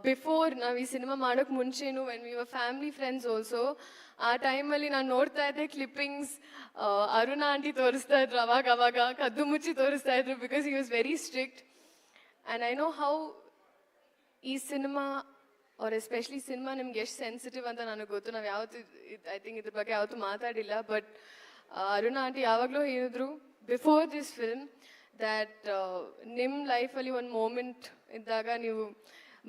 Before ನಾವು ಈ cinema ಮಾಡೋಕ್ಕೆ ಮುಂಚೆನು when we were family friends also, ಆ ಟೈಮಲ್ಲಿ ನಾನು ನೋಡ್ತಾ ಇದ್ದೆ ಕ್ಲಿಪ್ಪಿಂಗ್ಸ್, ಅರುಣ ಆಂಟಿ ತೋರಿಸ್ತಾ ಇದ್ರು ಅವಾಗ ಕದ್ದು ಮುಚ್ಚಿ ತೋರಿಸ್ತಾ ಇದ್ರು, because he was very strict. And I know how ಈ ಸಿನಿಮಾ ಅವ್ರ ಎಸ್ಪೆಷಲಿ ಸಿನಿಮಾ ನಿಮ್ಗೆ ಎಷ್ಟು ಸೆನ್ಸಿಟಿವ್ ಅಂತ ನನಗೆ ಗೊತ್ತು. ನಾವು ಯಾವತ್ತು ಐ ಥಿಂಕ್ ಇದ್ರ ಬಗ್ಗೆ ಯಾವತ್ತೂ ಮಾತಾಡಿಲ್ಲ. ಬಟ್ ಅರುಣ ಆಂಟಿ ಯಾವಾಗಲೂ ಹೇಳಿದ್ರು ಬಿಫೋರ್ ದಿಸ್ ಫಿಲ್ಮ್ ದ್ಯಾಟ್ ನಿಮ್ಮ ಲೈಫಲ್ಲಿ ಒಂದು ಮೂಮೆಂಟ್ ಇದ್ದಾಗ ನೀವು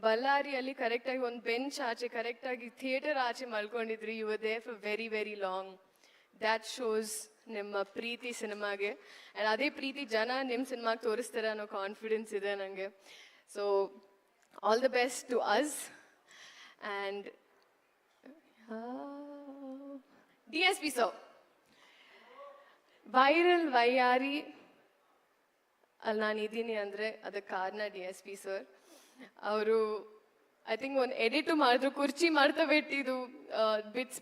ಬಳ್ಳಾರಿಯಲ್ಲಿ ಕರೆಕ್ಟಾಗಿ ಒಂದು ಬೆಂಚ್ ಆಚೆ ಕರೆಕ್ಟಾಗಿ ಥಿಯೇಟರ್ ಆಚೆ ಮಲ್ಕೊಂಡಿದ್ರಿ. You were there for very very long. That shows ನಿಮ್ಮ ಪ್ರೀತಿ ಸಿನಿಮಾಗೆ. ಆ್ಯಂಡ್ ಅದೇ ಪ್ರೀತಿ ಜನ ನಿಮ್ಮ ಸಿನಿಮಾಗೆ ತೋರಿಸ್ತಾರೆ ಅನ್ನೋ ಕಾನ್ಫಿಡೆನ್ಸ್ ಇದೆ ನನಗೆ. So all the best to us. And DSP sir, viral Vayyari ಅಲ್ಲಿ ನಾನು ಇದ್ದೀನಿ ಅಂದರೆ ಅದಕ್ಕೆ ಕಾರಣ DSP ಸರ್. ಅವರು ಐ ಥಿಂಕ್ ಒಂದು ಎಡಿಟು ಮಾಡಿದ್ರು, ಕುರ್ಚಿ ಮಾಡ್ತಾ ಬಿಟ್ಟಿದ್ದು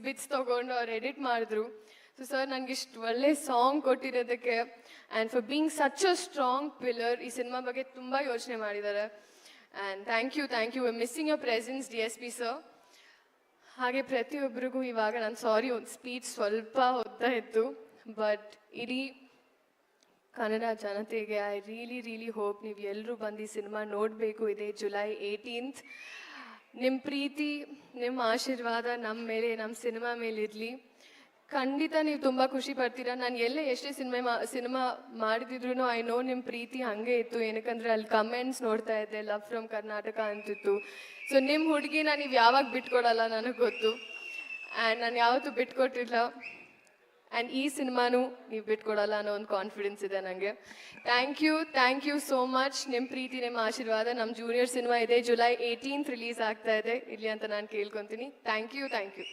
ಬಿಟ್ಸ್ ತೊಗೊಂಡು ಅವ್ರು ಎಡಿಟ್ ಮಾಡಿದ್ರು. ಸೊ ಸರ್ ನನಗೆ ಇಷ್ಟು ಒಳ್ಳೆ ಸಾಂಗ್ ಕೊಟ್ಟಿರೋದಕ್ಕೆ and for being such a strong pillar, ಈ ಸಿನಿಮಾ ಬಗ್ಗೆ ತುಂಬ ಯೋಚನೆ ಮಾಡಿದ್ದಾರೆ. And thank you missing your presence DSP sir. ಹಾಗೆ ಪ್ರತಿಯೊಬ್ಬರಿಗೂ ಇವಾಗ ನಾನು ಸಾರಿ ಒಂದು ಸ್ಪೀಚ್ ಸ್ವಲ್ಪ ಓದ್ತಾ ಇತ್ತು, ಬಟ್ ಇಡೀ ಕನ್ನಡ ಜನತೆಗೆ ಐ ರಿಯಲಿ ಹೋಪ್ ನೀವು ಎಲ್ಲರೂ ಬಂದು ಈ ಸಿನಿಮಾ ನೋಡಬೇಕು. ಇದೆ July 18th. ನಿಮ್ಮ ಪ್ರೀತಿ, ನಿಮ್ಮ ಆಶೀರ್ವಾದ ನಮ್ಮ ಮೇಲೆ, ನಮ್ಮ ಸಿನಿಮಾ ಮೇಲೆ ಇರಲಿ. ಖಂಡಿತ ನೀವು ತುಂಬ ಖುಷಿ ಪಡ್ತೀರಾ. ನಾನು ಎಲ್ಲೇ ಎಷ್ಟೇ ಸಿನಿಮಾ ಮಾಡಿದ್ರು ಐ ನೋ ನಿಮ್ಮ ಪ್ರೀತಿ ಹಾಗೆ ಇತ್ತು. ಏನಕ್ಕಂದರೆ ಅಲ್ಲಿ ಕಮೆಂಟ್ಸ್ ನೋಡ್ತಾ ಇದ್ದೆ, ಲವ್ ಫ್ರಮ್ ಕರ್ನಾಟಕ ಅಂತಿತ್ತು. ಸೊ ನಿಮ್ಮ ಹುಡುಗಿನ ನೀವು ಯಾವಾಗ ಬಿಟ್ಕೊಡಲ್ಲ ನನಗೆ ಗೊತ್ತು. ಆ್ಯಂಡ್ ನಾನು ಯಾವತ್ತೂ ಬಿಟ್ಕೊಟ್ಟಿಲ್ಲ. ಆ್ಯಂಡ್ ಈ ಸಿನಿಮಾನು ನೀವು ಬಿಟ್ಕೊಡಲ್ಲ ಅನ್ನೋ ಒಂದು ಕಾನ್ಫಿಡೆನ್ಸ್ ಇದೆ ನನಗೆ. Thank you so much. ನಿಮ್ಮ ಪ್ರೀತಿ, ನಿಮ್ಮ ಆಶೀರ್ವಾದ. ನಮ್ಮ ಜೂನಿಯರ್ ಸಿನಿಮಾ ಇದೆ July 18th ರಿಲೀಸ್ ಆಗ್ತಾ ಇದೆ, ಇರಲಿ ಅಂತ ನಾನು ಕೇಳ್ಕೊತೀನಿ. Thank you.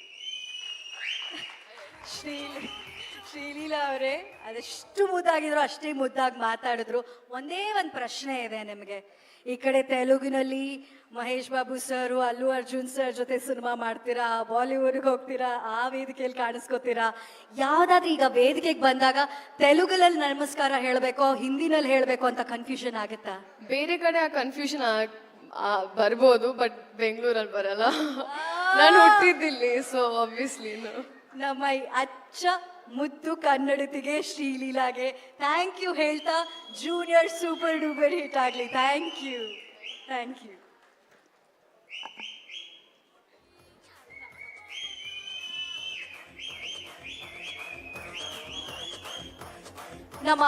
ಶ್ರೀಲೀಲಾ ಅವರೇ ಅದೆಷ್ಟು ಮುದ್ದಾಗಿದ್ರು ಅಷ್ಟೇ ಮುದ್ದಾಗಿ ಮಾತಾಡಿದ್ರು. ಒಂದೇ ಒಂದು ಪ್ರಶ್ನೆ ಇದೆ ನಿಮಗೆ. ಈ ಕಡೆ ತೆಲುಗಿನಲ್ಲಿ ಮಹೇಶ್ ಬಾಬು ಸರ್, ಅಲ್ಲು ಅರ್ಜುನ್ ಸರ್ ಜೊತೆ ಸಿನಿಮಾ ಮಾಡ್ತೀರಾ, ಬಾಲಿವುಡ್ಗೆ ಹೋಗ್ತೀರಾ, ಆ ವೇದಿಕೆಯಲ್ಲಿ ಕಾಣಿಸ್ಕೋತೀರಾ. ಯಾವುದಾದ್ರೂ ಈಗ ವೇದಿಕೆಗೆ ಬಂದಾಗ ತೆಲುಗಲ್ಲಿ ನಮಸ್ಕಾರ ಹೇಳಬೇಕೋ ಹಿಂದಿನಲ್ಲಿ ಹೇಳಬೇಕು ಅಂತ ಕನ್ಫ್ಯೂಷನ್ ಆಗುತ್ತಾ? ಬೇರೆ ಕಡೆ ಆ ಕನ್ಫ್ಯೂಷನ್ ಬರ್ಬೋದು, ಬಟ್ ಬೆಂಗಳೂರಲ್ಲಿ ಬರಲ್ಲ. ನಾನು ಹುಟ್ಟಿದ್ದಿಲ್ಲಿ, ಸೊ ಆಬ್ವಿಯಸ್ಲಿ ನಮ್ಮ ಈ ಅಚ್ಚ ಮುದ್ದು ಕನ್ನಡತಿಗೆ ಶ್ರೀಲೀಲಾಗೆ ಥ್ಯಾಂಕ್ ಯು ಹೇಳ್ತಾ ಜೂನಿಯರ್ ಸೂಪರ್ ಡೂಪರ್ ಹಿಟ್ ಆಗಲಿ. Thank you. ನಮ್ಮ